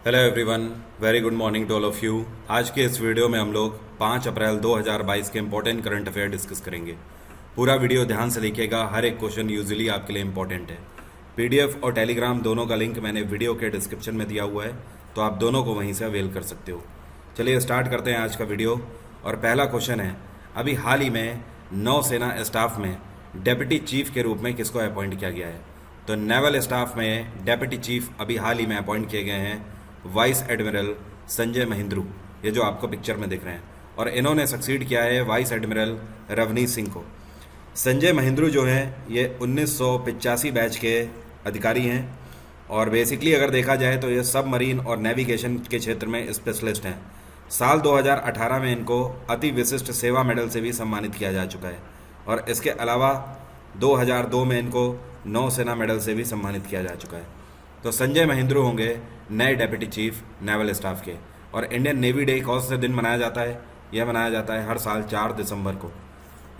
Hello everyone, very good morning to all of you. आज के इस वीडियो में हम लोग 5 अप्रैल 2022 के इंपॉर्टेंट करंट अफेयर डिस्कस करेंगे। पूरा वीडियो ध्यान से देखिएगा, हर एक क्वेश्चन यूजुअली आपके लिए इंपॉर्टेंट है। पीडीएफ और टेलीग्राम दोनों का लिंक मैंने वीडियो के डिस्क्रिप्शन में दिया हुआ है, तो आप दोनों को वहीं से अवेल कर सकते हो। चलिए स्टार्ट करते हैं आज का वीडियो। और पहला क्वेश्चन है, अभी हाल ही में नौसेना स्टाफ में डेप्यूटी चीफ के रूप में किसको अपॉइंट किया गया है? तो नेवल स्टाफ में डेप्यूटी चीफ अभी हाल ही में अपॉइंट किए गए हैं वाइस एडमिरल संजय महिंद्रू, ये जो आपको पिक्चर में दिख रहे हैं। और इन्होंने सक्सीड किया है वाइस एडमिरल रवनीत सिंह को। संजय महिंद्रू जो हैं ये 1985 बैच के अधिकारी हैं और बेसिकली अगर देखा जाए तो ये सब मरीन और नेविगेशन के क्षेत्र में स्पेशलिस्ट हैं। साल 2018 में इनको अति विशिष्ट सेवा मेडल से भी सम्मानित किया जा चुका है और इसके अलावा 2002 में इनको नौसेना मेडल से भी सम्मानित किया जा चुका है। तो संजय महिंद्रू होंगे नए डेप्यूटी चीफ नेवल स्टाफ के। और इंडियन नेवी डे कौन से दिन मनाया जाता है? यह मनाया जाता है हर साल 4 दिसंबर को।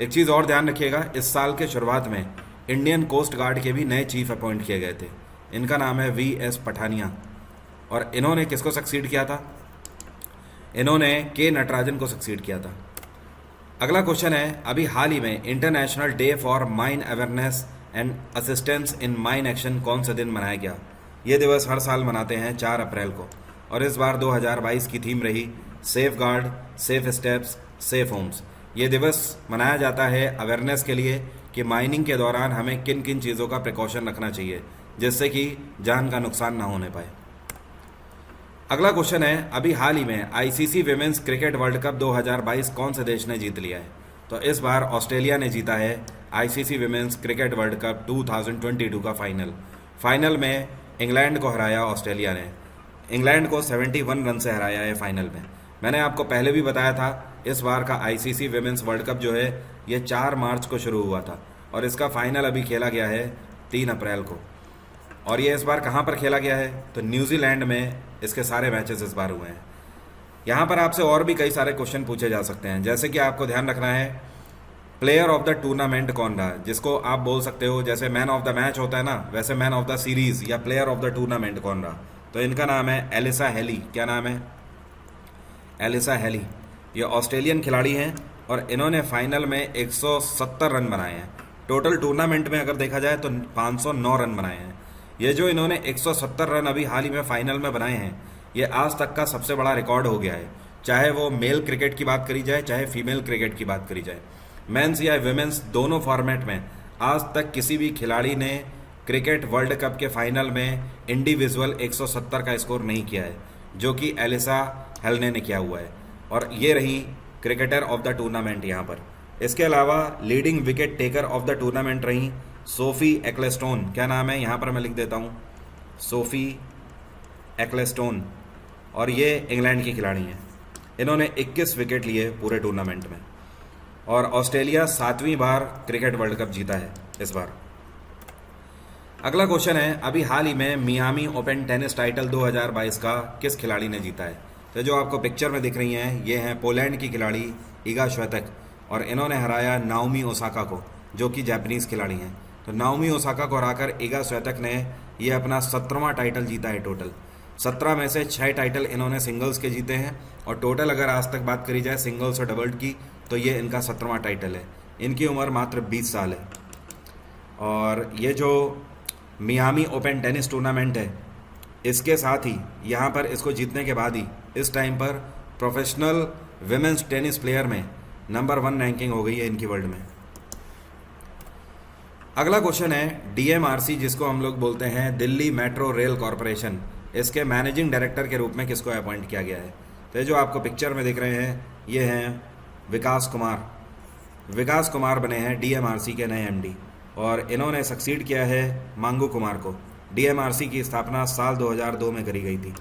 एक चीज़ और ध्यान रखिएगा, इस साल के शुरुआत में इंडियन कोस्ट गार्ड के भी नए चीफ अपॉइंट किए गए थे। इनका नाम है VS पठानिया। और इन्होंने किसको सक्सीड किया था? इन्होंने के नटराजन को सक्सीड किया था। अगला क्वेश्चन है, अभी हाल ही में international day for mine awareness and assistance in mine action कौन से दिन मनाया गया? ये दिवस हर साल मनाते हैं 4 अप्रैल को और इस बार 2022 की थीम रही safeguard, safe steps, safe homes. ये दिवस मनाया जाता है अवेयरनेस के लिए कि माइनिंग के दौरान हमें किन किन चीज़ों का प्रिकॉशन रखना चाहिए जिससे कि जान का नुकसान ना होने पाए। अगला क्वेश्चन है, अभी हाल ही में ICC women's cricket world cup 2022 कौन से देश ने जीत लिया है? तो इस बार ऑस्ट्रेलिया ने जीता है ICC women's cricket world cup 2022 का फाइनल में इंग्लैंड को हराया ऑस्ट्रेलिया ने। इंग्लैंड को 71 रन से हराया है फाइनल में। मैंने आपको पहले भी बताया था इस बार का ICC विमेंस वर्ल्ड कप जो है ये 4 मार्च को शुरू हुआ था और इसका फाइनल अभी खेला गया है 3 अप्रैल को। और ये इस बार कहाँ पर खेला गया है? तो न्यूजीलैंड में इसके सारे मैचेस इस बार हुए हैं। यहाँ पर आपसे और भी कई सारे क्वेश्चन पूछे जा सकते हैं, जैसे कि आपको ध्यान रखना है प्लेयर ऑफ द टूर्नामेंट कौन रहा, जिसको आप बोल सकते हो जैसे मैन ऑफ द मैच होता है ना, वैसे मैन ऑफ द सीरीज या प्लेयर ऑफ द टूर्नामेंट कौन रहा? तो इनका नाम है एलिसा हेली। क्या नाम है? Alyssa Healy. ये ऑस्ट्रेलियन खिलाड़ी हैं और इन्होंने फाइनल में 170 रन बनाए हैं। टोटल टूर्नामेंट में अगर देखा जाए तो 509 रन बनाए हैं। ये जो इन्होंने 170 रन अभी हाल ही में फाइनल में बनाए हैं, ये आज तक का सबसे बड़ा रिकॉर्ड हो गया है, चाहे वो मेल क्रिकेट की बात करी जाए चाहे फीमेल क्रिकेट की बात करी जाए। मेंस या विमेंस दोनों फॉर्मेट में आज तक किसी भी खिलाड़ी ने क्रिकेट वर्ल्ड कप के फाइनल में इंडिविजुअल 170 का स्कोर नहीं किया है, जो कि एलिसा हेलने ने किया हुआ है। और ये रही क्रिकेटर ऑफ द टूर्नामेंट यहाँ पर। इसके अलावा leading wicket taker of the tournament रही सोफी एक्लेस्टोन। क्या नाम है? यहाँ पर मैं लिख देता हूँ, सोफी एक्लेस्टोन। और ये इंग्लैंड की खिलाड़ी हैं। इन्होंने 21 विकेट लिए पूरे टूर्नामेंट में। और ऑस्ट्रेलिया 7वीं बार क्रिकेट वर्ल्ड कप जीता है इस बार। अगला क्वेश्चन है, अभी हाल ही में मियामी ओपन टेनिस टाइटल 2022 का किस खिलाड़ी ने जीता है? तो जो आपको पिक्चर में दिख रही हैं ये हैं पोलैंड की खिलाड़ी इगा श्वेतक और इन्होंने हराया नाओमी ओसाका को, जो कि जापानीज़ खिलाड़ी हैं। तो नाओमी ओसाका को हराकर इगा श्वेतक ने ये अपना 17वां टाइटल जीता है। टोटल 17 में से 6 टाइटल इन्होंने सिंगल्स के जीते हैं और टोटल अगर आज तक बात करी जाए सिंगल्स और डबल्स की तो ये इनका 17वां टाइटल है। इनकी उम्र मात्र 20 साल है। और ये जो मियामी ओपन टेनिस टूर्नामेंट है, इसके साथ ही यहाँ पर इसको जीतने के बाद ही इस टाइम पर प्रोफेशनल विमेंस टेनिस प्लेयर में नंबर 1 रैंकिंग हो गई है इनकी वर्ल्ड में। अगला क्वेश्चन है, DMRC जिसको हम लोग बोलते हैं दिल्ली मेट्रो रेल कॉरपोरेशन, इसके मैनेजिंग डायरेक्टर के रूप में किसको अपॉइंट किया गया है? तो जो आपको पिक्चर में दिख रहे हैं ये हैं विकास कुमार। विकास कुमार बने हैं DMRC के नए MD और इन्होंने सक्सीड किया है मांगू कुमार को। DMRC की स्थापना साल 2002 में करी गई थी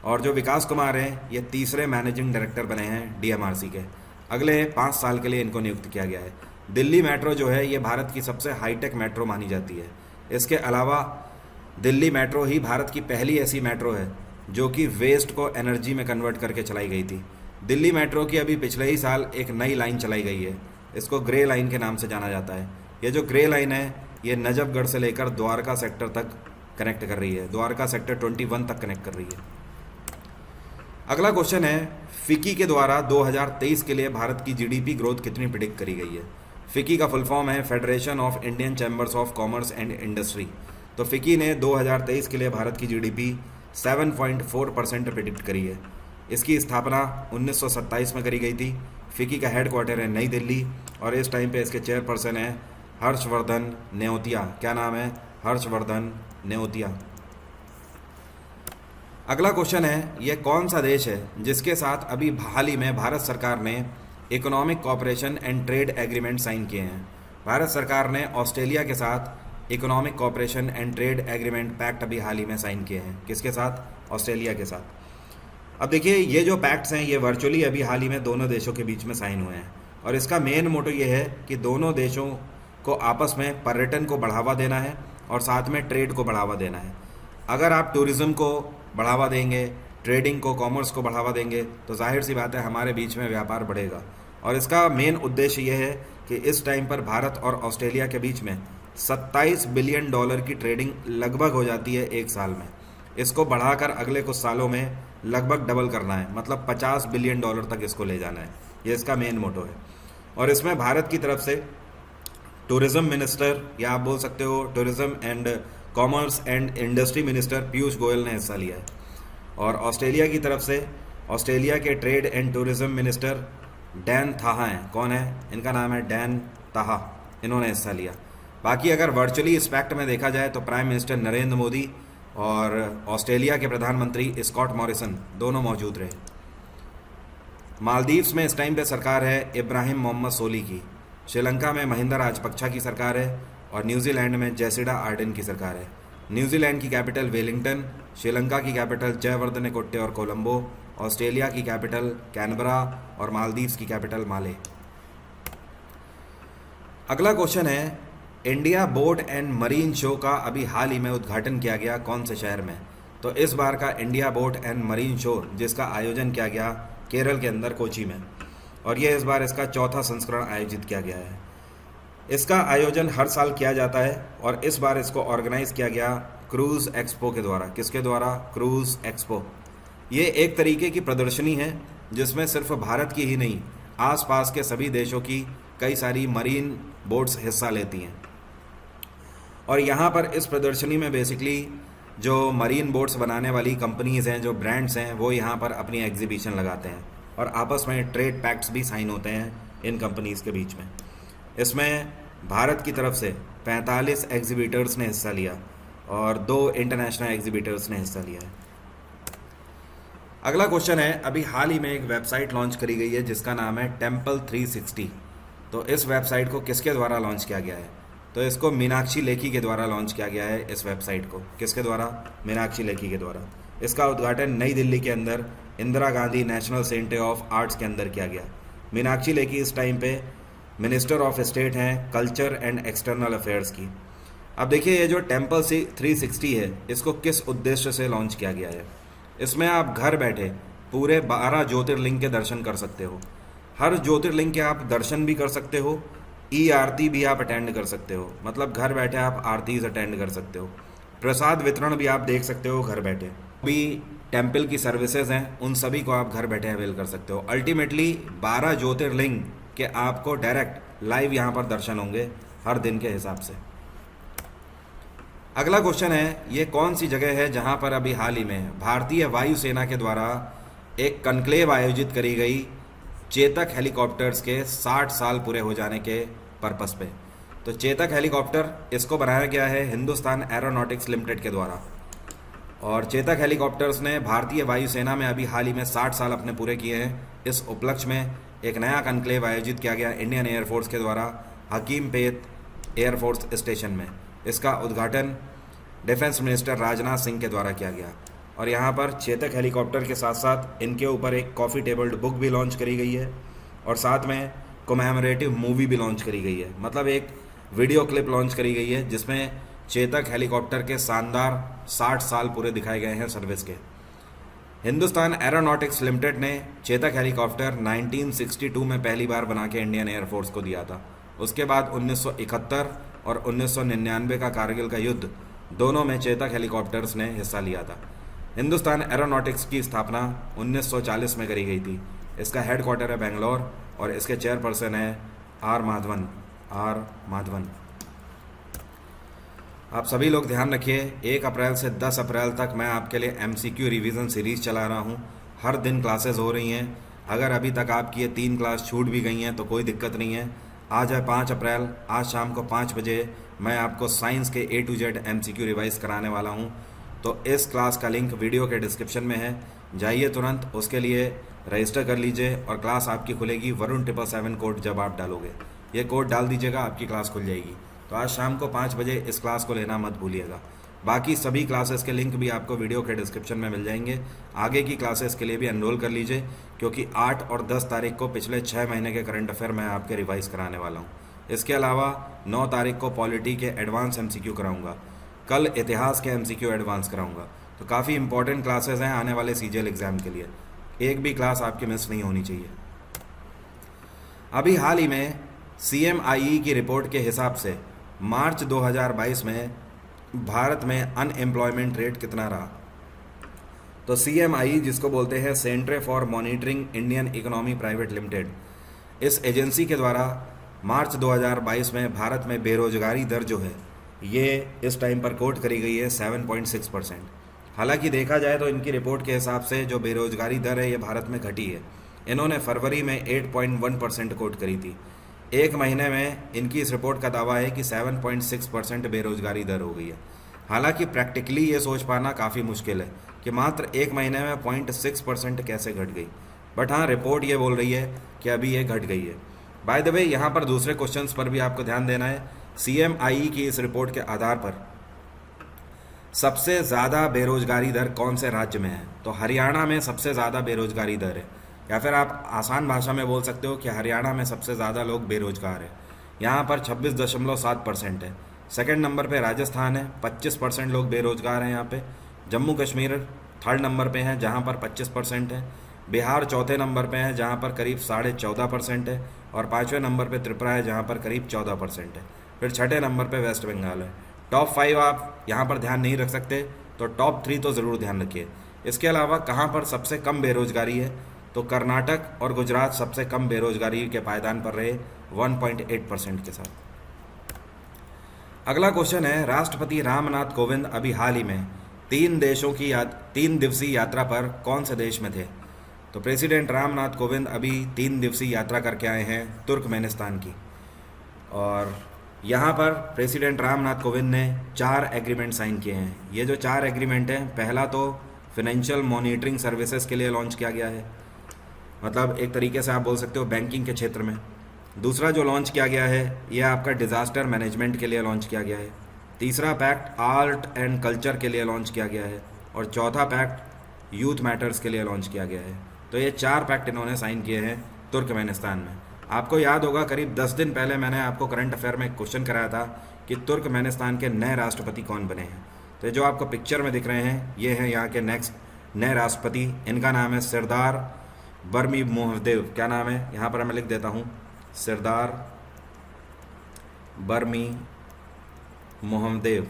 और जो विकास कुमार हैं ये तीसरे मैनेजिंग डायरेक्टर बने हैं DMRC के। अगले 5 साल के लिए इनको नियुक्त किया गया है। दिल्ली मेट्रो जो है ये भारत की सबसे हाईटेक मेट्रो मानी जाती है। इसके अलावा दिल्ली मेट्रो ही भारत की पहली ऐसी मेट्रो है जो कि वेस्ट को एनर्जी में कन्वर्ट करके चलाई गई थी। दिल्ली मेट्रो की अभी पिछले ही साल एक नई लाइन चलाई गई है, इसको ग्रे लाइन के नाम से जाना जाता है। ये जो ग्रे लाइन है ये नजफगढ़ से लेकर द्वारका सेक्टर तक कनेक्ट कर रही है, द्वारका सेक्टर 21 तक कनेक्ट कर रही है। अगला क्वेश्चन है, फिकी के द्वारा 2023 के लिए भारत की जीडीपी ग्रोथ कितनी प्रिडिक्ट करी गई है। फिकी का फुल फॉर्म है federation of Indian chambers of commerce and industry. तो फिकी ने 2023 के लिए भारत की जीडीपी 7.4% प्रिडिक्ट करी है। इसकी स्थापना 1927 में करी गई थी। फिकी का हेडक्वार्टर है नई दिल्ली और इस टाइम पे इसके चेयरपर्सन है हर्षवर्धन नेओतिया। क्या नाम है? हर्षवर्धन नेओतिया। अगला क्वेश्चन है, यह कौन सा देश है जिसके साथ अभी हाल ही में भारत सरकार ने economic cooperation and trade agreement sign किए हैं। भारत सरकार ने ऑस्ट्रेलिया के साथ economic cooperation and trade agreement pact अभी हाल ही में साइन किए हैं। किसके साथ? ऑस्ट्रेलिया के साथ। अब देखिए, ये जो पैक्ट्स हैं ये वर्चुअली अभी हाल ही में दोनों देशों के बीच में साइन हुए हैं और इसका मेन मोटो ये है कि दोनों देशों को आपस में पर्यटन को बढ़ावा देना है और साथ में ट्रेड को बढ़ावा देना है। अगर आप टूरिज़्म को बढ़ावा देंगे, ट्रेडिंग को, कॉमर्स को बढ़ावा देंगे तो जाहिर सी बात है हमारे बीच में व्यापार बढ़ेगा। और इसका मेन उद्देश्य यह है कि इस टाइम पर भारत और ऑस्ट्रेलिया के बीच में 27 बिलियन डॉलर की ट्रेडिंग लगभग हो जाती है एक साल में। इसको बढ़ाकर अगले कुछ सालों में लगभग डबल करना है, मतलब 50 बिलियन डॉलर तक इसको ले जाना है। ये इसका मेन मोटो है। और इसमें भारत की तरफ से टूरिज़्म मिनिस्टर, या आप बोल सकते हो tourism and commerce and industry minister Piyush Goyal ने हिस्सा लिया है। और ऑस्ट्रेलिया की तरफ से ऑस्ट्रेलिया के trade and tourism minister Dan थाहा हैं। कौन है? इनका नाम है डैन ताहा। इन्होंने हिस्सा लिया। बाकी अगर वर्चुअली इस पैक्ट में देखा जाए तो प्राइम मिनिस्टर नरेंद्र मोदी और ऑस्ट्रेलिया के प्रधानमंत्री स्कॉट मॉरिसन दोनों मौजूद रहे। मालदीव्स में इस टाइम पे सरकार है इब्राहिम मोहम्मद सोली की। श्रीलंका में महिंदा राजपक्षा की सरकार है और न्यूजीलैंड में जैसिडा आर्डन की सरकार है। न्यूजीलैंड की कैपिटल वेलिंगटन, श्रीलंका की कैपिटल जयवर्धनेकोट्टे और कोलंबो, ऑस्ट्रेलिया की कैपिटल कैनबरा और मालदीव्स की कैपिटल माले। अगला क्वेश्चन है, India boat and marine show का अभी हाल ही में उद्घाटन किया गया कौन से शहर में? तो इस बार का India boat and marine show जिसका आयोजन किया गया केरल के अंदर कोची में, और ये इस बार इसका चौथा संस्करण आयोजित किया गया है। इसका आयोजन हर साल किया जाता है और इस बार इसको ऑर्गेनाइज किया गया क्रूज़ एक्सपो के द्वारा। किसके द्वारा? Cruise expo. ये एक तरीके की प्रदर्शनी है जिसमें सिर्फ भारत की ही नहीं, आसपास के सभी देशों की कई सारी मरीन बोट्स हिस्सा लेती हैं। और यहाँ पर इस प्रदर्शनी में बेसिकली जो मरीन बोट्स बनाने वाली कंपनीज़ हैं, जो ब्रांड्स हैं, वो यहाँ पर अपनी एग्जीबिशन लगाते हैं और आपस में ट्रेड पैक्ट्स भी साइन होते हैं इन कंपनीज़ के बीच में। इसमें भारत की तरफ से 45 एग्जीबिटर्स ने हिस्सा लिया और 2 इंटरनेशनल एग्जीबिटर्स ने हिस्सा लिया है। अगला क्वेश्चन है, अभी हाल ही में एक वेबसाइट लॉन्च करी गई है जिसका नाम है टेम्पल 360। तो इस वेबसाइट को किसके द्वारा लॉन्च किया गया है? तो इसको मीनाक्षी लेखी के द्वारा लॉन्च किया गया है। इस वेबसाइट को किसके द्वारा? मीनाक्षी लेखी के द्वारा। इसका उद्घाटन नई दिल्ली के अंदर Indira Gandhi national centre of arts के अंदर किया गया। मीनाक्षी लेखी इस टाइम पे मिनिस्टर ऑफ स्टेट हैं कल्चर एंड एक्सटर्नल अफेयर्स की। अब देखिए, ये जो टेम्पल 360 है इसको किस उद्देश्य से लॉन्च किया गया है? इसमें आप घर बैठे पूरे 12 ज्योतिर्लिंग के दर्शन कर सकते हो। हर ज्योतिर्लिंग के आप दर्शन भी कर सकते हो, ई आरती भी आप अटेंड कर सकते हो, मतलब घर बैठे आप आरतीज अटेंड कर सकते हो। प्रसाद वितरण भी आप देख सकते हो घर बैठे। भी टेम्पल की सर्विसेज हैं उन सभी को आप घर बैठे अवेल कर सकते हो। अल्टीमेटली 12 ज्योतिर्लिंग के आपको डायरेक्ट लाइव यहाँ पर दर्शन होंगे हर दिन के हिसाब से। अगला क्वेश्चन है, ये कौन सी जगह है जहाँ पर अभी हाल ही में भारतीय वायुसेना के द्वारा एक कनक्लेव आयोजित करी गई चेतक हेलीकॉप्टर्स के 60 साल पूरे हो जाने के पर्पस पे? तो चेतक हेलीकॉप्टर इसको बनाया गया है हिंदुस्तान एरोनॉटिक्स लिमिटेड के द्वारा। और चेतक हेलीकॉप्टर्स ने भारतीय वायुसेना में अभी हाल ही में 60 साल अपने पूरे किए हैं। इस उपलक्ष्य में एक नया कनक्लेव आयोजित किया गया इंडियन एयरफोर्स के द्वारा हकीमपेट एयरफोर्स स्टेशन में। इसका उद्घाटन डिफेंस मिनिस्टर राजनाथ सिंह के द्वारा किया गया। और यहाँ पर चेतक हेलीकॉप्टर के साथ साथ इनके ऊपर एक कॉफ़ी टेबल्ड बुक भी लॉन्च करी गई है और साथ में कोमेमोरेटिव मूवी भी लॉन्च करी गई है, मतलब एक वीडियो क्लिप लॉन्च करी गई है जिसमें चेतक हेलीकॉप्टर के शानदार 60 साल पूरे दिखाए गए हैं सर्विस के। हिंदुस्तान एरोनॉटिक्स लिमिटेड ने चेतक हेलीकॉप्टर 1962 में पहली बार बना के इंडियन एयरफोर्स को दिया था। उसके बाद 1971 और 1999 का कारगिल का युद्ध, दोनों में चेतक हेलीकॉप्टर्स ने हिस्सा लिया था। हिंदुस्तान एरोनॉटिक्स की स्थापना 1940 में करी गई थी। इसका हेडक्वार्टर है बेंगलोर और इसके चेयरपर्सन है आर माधवन। आप सभी लोग ध्यान रखिए, 1 अप्रैल से 10 अप्रैल तक मैं आपके लिए MCQ रिवीजन सीरीज़ चला रहा हूँ। हर दिन क्लासेस हो रही हैं। अगर अभी तक आपकी ये 3 क्लास छूट भी गई हैं तो कोई दिक्कत नहीं है। आज है 5 अप्रैल, आज शाम को 5 बजे मैं आपको साइंस के A to Z MCQ revise कराने वाला हूँ। तो इस क्लास का लिंक वीडियो के डिस्क्रिप्शन में है, जाइए तुरंत उसके लिए रजिस्टर कर लीजिए और क्लास आपकी खुलेगी वरुण 777 कोड जब आप डालोगे। ये कोड डाल दीजिएगा, आपकी क्लास खुल जाएगी। तो आज शाम को 5 बजे इस क्लास को लेना मत भूलिएगा। बाकी सभी क्लासेस के लिंक भी आपको वीडियो के डिस्क्रिप्शन में मिल जाएंगे। आगे की क्लासेस के लिए भी एनरोल कर लीजिए, क्योंकि 8 और 10 तारीख को पिछले 6 महीने के करंट अफेयर मैं आपके रिवाइज कराने वाला हूँ। इसके अलावा 9 तारीख को पॉलिटी के एडवांस MCQ कराऊंगा, कल इतिहास के MCQ एडवांस कराऊंगा। तो काफ़ी इंपॉर्टेंट क्लासेस हैं आने वाले CGL एग्ज़ाम के लिए, एक भी क्लास आपकी मिस नहीं होनी चाहिए। अभी हाल ही में CMIE की रिपोर्ट के हिसाब से मार्च 2022 में भारत में अनएम्प्लॉयमेंट रेट कितना रहा? तो CMIE, जिसको बोलते हैं centre for monitoring Indian economy private limited, इस एजेंसी के द्वारा मार्च 2022 में भारत में बेरोजगारी दर जो है ये इस टाइम पर कोट करी गई है 7.6%। हालांकि देखा जाए तो इनकी रिपोर्ट के हिसाब से जो बेरोजगारी दर है ये भारत में घटी है। इन्होंने फरवरी में 8.1% कोट करी थी। एक महीने में इनकी इस रिपोर्ट का दावा है कि 7.6% बेरोजगारी दर हो गई है। हालांकि प्रैक्टिकली ये सोच पाना काफ़ी मुश्किल है कि मात्र एक महीने में 0.6% कैसे घट गई, बट हाँ, रिपोर्ट ये बोल रही है कि अभी ये घट गई है। बाय द वे, यहाँ पर दूसरे क्वेश्चंस पर भी आपको ध्यान देना है। CMIE की इस रिपोर्ट के आधार पर सबसे ज़्यादा बेरोजगारी दर कौन से राज्य में है? तो हरियाणा में सबसे ज़्यादा बेरोजगारी दर है, या फिर आप आसान भाषा में बोल सकते हो कि हरियाणा में सबसे ज़्यादा लोग बेरोजगार हैं। यहाँ पर 26.7% है। सेकंड नंबर पे राजस्थान है, 25% लोग बेरोजगार हैं यहाँ पे। जम्मू कश्मीर थर्ड नंबर पे है जहाँ पर 25% है। बिहार चौथे नंबर पे है जहाँ पर करीब 14.5% है। और 5वें नंबर पे त्रिपुरा है जहाँ पर करीब 14% है। फिर छठे नंबर पे वेस्ट बंगाल है। टॉप 5 आप यहाँ पर ध्यान नहीं रख सकते, तो टॉप 3 तो ज़रूर ध्यान रखिए। इसके अलावा कहाँ पर सबसे कम बेरोजगारी है? तो कर्नाटक और गुजरात सबसे कम बेरोजगारी के पायदान पर रहे 1.8% के साथ। अगला क्वेश्चन है, राष्ट्रपति रामनाथ कोविंद अभी हाल ही में 3 दिवसीय यात्रा पर कौन से देश में थे? तो प्रेसिडेंट रामनाथ कोविंद अभी 3 दिवसीय यात्रा करके आए हैं तुर्कमेनिस्तान की। और यहाँ पर प्रेसिडेंट रामनाथ कोविंद ने 4 एग्रीमेंट साइन किए हैं। ये जो 4 एग्रीमेंट हैं, पहला तो फाइनेंशियल मॉनिटरिंग सर्विसेज के लिए लॉन्च किया गया है, मतलब एक तरीके से आप बोल सकते हो बैंकिंग के क्षेत्र में। दूसरा जो लॉन्च किया गया है यह आपका डिज़ास्टर मैनेजमेंट के लिए लॉन्च किया गया है। तीसरा पैक्ट आर्ट एंड कल्चर के लिए लॉन्च किया गया है। और चौथा पैक्ट यूथ मैटर्स के लिए लॉन्च किया गया है। तो ये 4 पैक्ट इन्होंने साइन किए हैं तुर्कमेनिस्तान में। आपको याद होगा करीब 10 दिन पहले मैंने आपको करंट अफेयर में एक क्वेश्चन कराया था कि तुर्कमेनिस्तान के नए राष्ट्रपति कौन बने हैं। तो जो आपको पिक्चर में दिख रहे हैं ये हैं यहाँ के नेक्स्ट नए राष्ट्रपति। इनका नाम है सरदार बरमी मोहम्मदेव। क्या नाम है? यहाँ पर मैं लिख देता हूँ, सरदार बरमी मोहम्मदेव।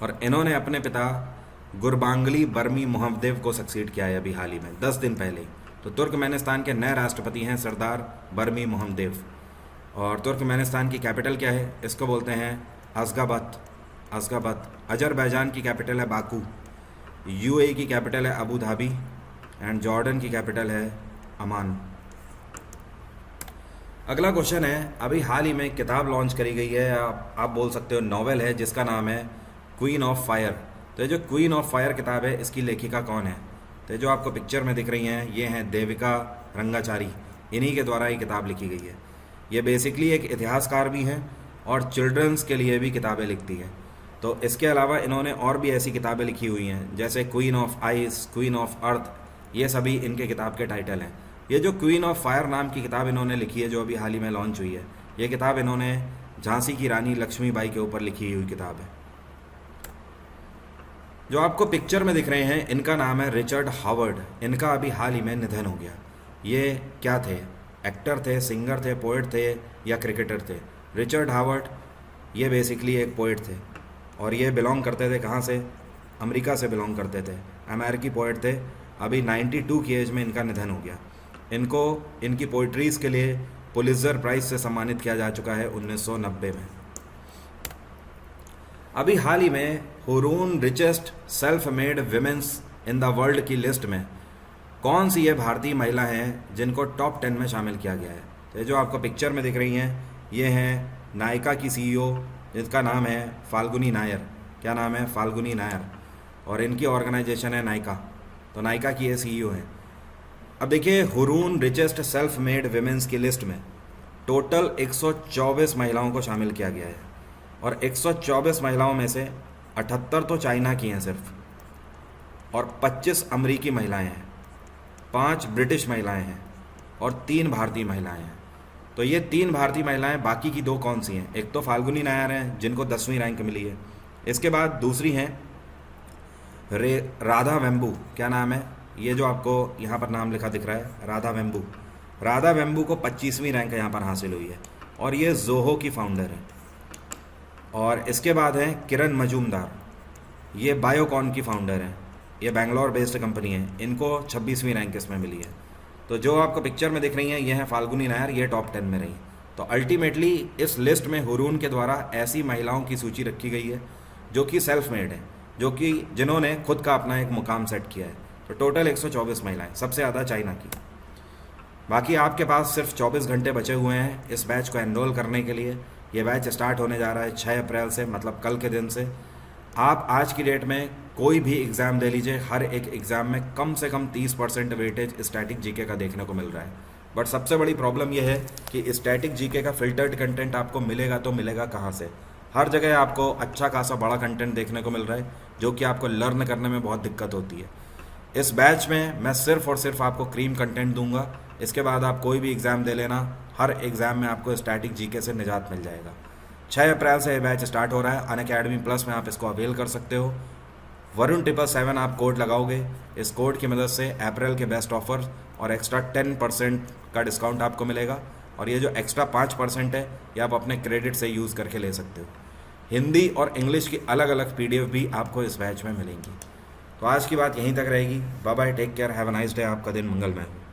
और इन्होंने अपने पिता गुरबांगली बरमी मोहम्मदेव को सक्सीड किया है अभी हाल ही में 10 दिन पहले। तो तुर्कमेनिस्तान के नए राष्ट्रपति हैं सरदार बरमी मोहम्मदेव। और तुर्कमेनिस्तान की कैपिटल क्या है? इसको बोलते हैं अज़गाबत। अजरबैजान की कैपिटल है बाकू। UAE की कैपिटल है अबू धाबी एंड जॉर्डन की कैपिटल है अमान। अगला क्वेश्चन है, अभी हाल ही में एक किताब लॉन्च करी गई है, आप बोल सकते हो नॉवेल है, जिसका नाम है क्वीन ऑफ फायर। तो ये जो क्वीन ऑफ फायर किताब है इसकी लेखिका कौन है? तो जो आपको पिक्चर में दिख रही हैं ये हैं देविका रंगाचारी। इन्हीं के द्वारा ये किताब लिखी गई है। ये बेसिकली एक इतिहासकार भी हैं और चिल्ड्रंस के लिए भी किताबें लिखती हैं। तो इसके अलावा इन्होंने और भी ऐसी किताबें लिखी हुई हैं जैसे queen of ice, queen of earth, ये सभी इनके किताब के टाइटल हैं। ये जो क्वीन ऑफ फायर नाम की किताब इन्होंने लिखी है जो अभी हाल ही में लॉन्च हुई है, ये किताब इन्होंने झांसी की रानी लक्ष्मीबाई के ऊपर लिखी हुई किताब है। जो आपको पिक्चर में दिख रहे हैं इनका नाम है रिचर्ड हावर्ड। इनका अभी हाल ही में निधन हो गया। ये क्या थे? एक्टर थे, सिंगर थे, पोएट थे या क्रिकेटर थे? रिचर्ड हावर्ड ये बेसिकली एक पोएट थे और ये बिलोंग करते थे कहाँ से? अमेरिका से बिलोंग करते थे, अमेरिकी पोइट थे। अभी 92 की एज में इनका निधन हो गया। इनको इनकी पोइट्रीज़ के लिए पुलित्ज़र प्राइज़ से सम्मानित किया जा चुका है 1990 में। अभी हाल ही में Hurun richest self made women's in the world की लिस्ट में कौन सी ये भारतीय महिला हैं जिनको टॉप 10 में शामिल किया गया है? तो ये जो आपको पिक्चर में दिख रही हैं, ये हैं नायका की सीईओ, जिसका नाम है फाल्गुनी नायर। क्या नाम है? फाल्गुनी नायर। और इनकी ऑर्गेनाइजेशन है नायका। तो नायका की ये सीईओ हैं। अब देखिए, Hurun richest self made women's की लिस्ट में टोटल 124 महिलाओं को शामिल किया गया है। और 124 महिलाओं में से 78 तो चाइना की हैं सिर्फ, और 25 अमरीकी महिलाएं हैं, 5 ब्रिटिश महिलाएं हैं और 3 भारतीय महिलाएं हैं। तो ये 3 भारतीय महिलाएं, बाकी की 2 कौन सी हैं? एक तो फाल्गुनी नायर हैं जिनको 10वीं रैंक मिली है। इसके बाद दूसरी हैं राधा वेम्बू। क्या नाम है? ये जो आपको यहाँ पर नाम लिखा दिख रहा है, राधा वेम्बू। राधा वेम्बू को 25वीं रैंक यहाँ पर हासिल हुई है और ये जोहो की फाउंडर है। और इसके बाद है किरण मजूमदार, ये बायोकॉन की फाउंडर हैं। ये बेंगलोर बेस्ड कंपनी है, इनको 26वीं रैंक इसमें मिली है। तो जो आपको पिक्चर में दिख रही हैं, ये हैं फाल्गुनी नायर, ये टॉप 10 में रही। तो अल्टीमेटली इस लिस्ट में हुरून के द्वारा ऐसी महिलाओं की सूची रखी गई है जो कि सेल्फ मेड है, जिन्होंने खुद का अपना एक मुकाम सेट किया है। तो टोटल 124 महिलाएं, सबसे ज़्यादा चाइना की। बाकी आपके पास सिर्फ 24 घंटे बचे हुए हैं इस बैच को एनरोल करने के लिए। ये बैच स्टार्ट होने जा रहा है 6 अप्रैल से, मतलब कल के दिन से। आप आज की डेट में कोई भी एग्ज़ाम दे लीजिए, हर एक एग्ज़ाम में कम से कम 30% वेटेज स्टैटिक जीके का देखने को मिल रहा है। बट सबसे बड़ी प्रॉब्लम यह है कि स्टैटिक जीके का फिल्टर्ड कंटेंट आपको मिलेगा तो मिलेगा कहाँ से? हर जगह आपको अच्छा खासा बड़ा कंटेंट देखने को मिल रहा है, जो कि आपको लर्न करने में बहुत दिक्कत होती है। इस बैच में मैं सिर्फ और सिर्फ आपको क्रीम कंटेंट दूंगा। इसके बाद आप कोई भी एग्ज़ाम दे लेना, हर एग्ज़ाम में आपको स्टैटिक जीके से निजात मिल जाएगा। 6 अप्रैल से ये बैच स्टार्ट हो रहा है। अनअकैडमी प्लस में आप इसको अवेल कर सकते हो। वरुण 777 आप कोड लगाओगे, इस कोड की मदद से अप्रैल के बेस्ट ऑफर और एक्स्ट्रा 10% का डिस्काउंट आपको मिलेगा। और ये जो एक्स्ट्रा 5% है, ये आप अपने क्रेडिट से यूज़ करके ले सकते हो। हिंदी और इंग्लिश की अलग अलग PDF भी आपको इस बैच में मिलेंगी। तो आज की बात यहीं तक रहेगी। Bye bye, take care, have a nice day. आपका दिन मंगलमय हो।